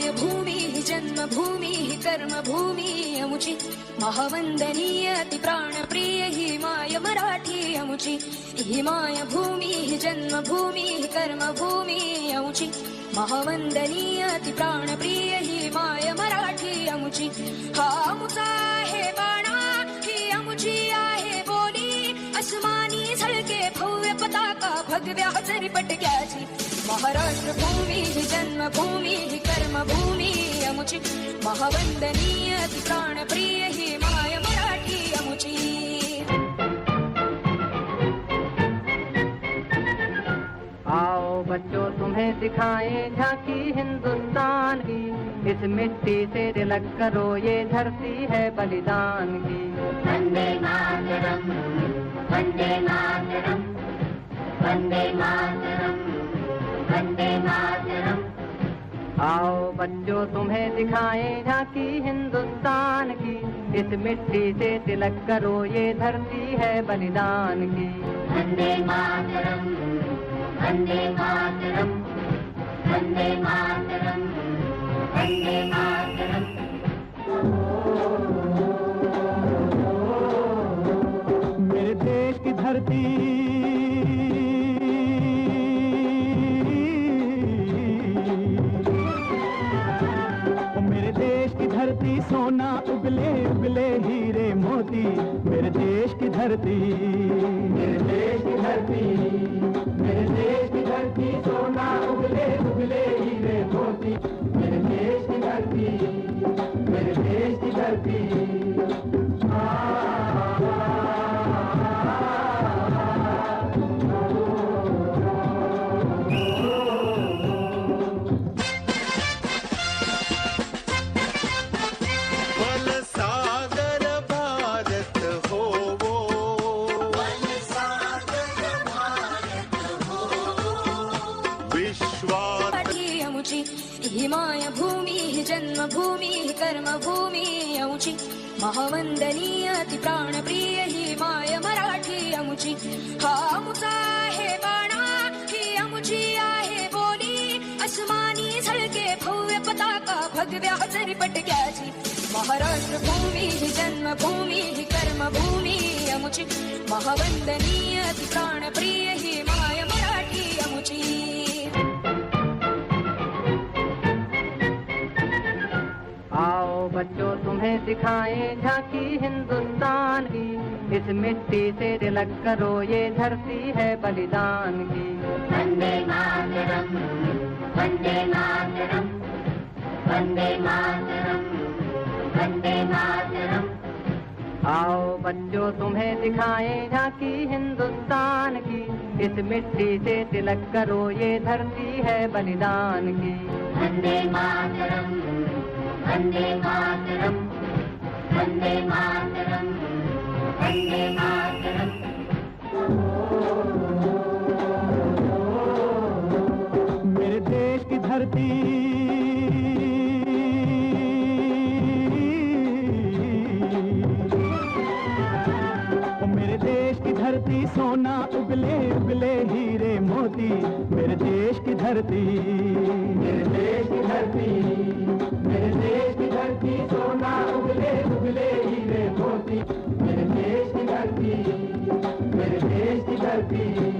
मायभूमिः जन्मभूमिः कर्मभूमिः अमुची महावंदनीय अति प्राणप्रिय ही माय मराठी अमुची ही मायभूमिः जन्मभूमिः कर्मभूमिः अमुची महावंदनीय अति प्राणप्रिय ही माय मराठी अमुची हा अमुचा आहे बाणा ही अमुची आहे बोली अस्मानी झळके भव्य पताका भगव्या जरीपटक्याची महाराष्ट्र भूमी ही जन्मभूमी ही कर्मभूमी अमुची महावंदनीय अति प्राणप्रिय ही माय मराठी अमुची आओ बच्चों तुम्हें दिखाएं झांकी हिंदुस्तान की इस मिट्टी से तिलक करो ये धरती है बलिदान की वंदे मातरम वंदे मातरम वंदे मातरम वंदे मातरम। आओ बच्चों तुम्हें दिखाएं झांकी हिंदुस्तान की इस मिट्टी से तिलक करो ये धरती है बलिदान की वंदे मातरम वंदे मातरम वंदे मातरम वंदे मातरम। मेरे देश की धरती मेरे देश की धरती सोना उगले उगले हीरे मोती मेरे देश की धरती मेरे देश की धरती मेरे देश की धरती सोना उगले उगले हीरे मोती मेरे देश की धरती मेरे देश की धरती। ही मायभूमी ही जन्मभूमी ही कर्मभूमी अमुची महावंदनीय अति प्राणप्रिय ही माय मराठी अमुची हा अमुचा आहे बाणा ही अमुची आहे बोली अस्मानी झळके भव्य पताका भगव्या जरीपटक्याची महाराष्ट्र भूमी ही जन्मभूमी ही कर्मभूमी अमुची महावंदनीय अति प्राणप्रिय ही माय मराठी अमुची। आओ बच्चों तुम्हें दिखाएं झांकी हिंदुस्तान की इस मिट्टी से तिलक करो ये धरती है बलिदान की वंदे मातरम वंदे मातरम वंदे मातरम वंदे मातरम। आओ बच्चों तुम्हें दिखाएं झांकी हिंदुस्तान की इस मिट्टी से तिलक करो ये धरती है बलिदान की वंदे मातरम वंदे मातरम वंदे मातरम वंदे मातरम। मेरे देश की धरती मेरे देश की धरती सोना उगले उगले हीरे मोती मेरे देश की धरती मेरे देश की धरती मेरे देश की धरती सोना उगले उगले हीरे मोती मेरे देश की धरती मेरे देश की धरती।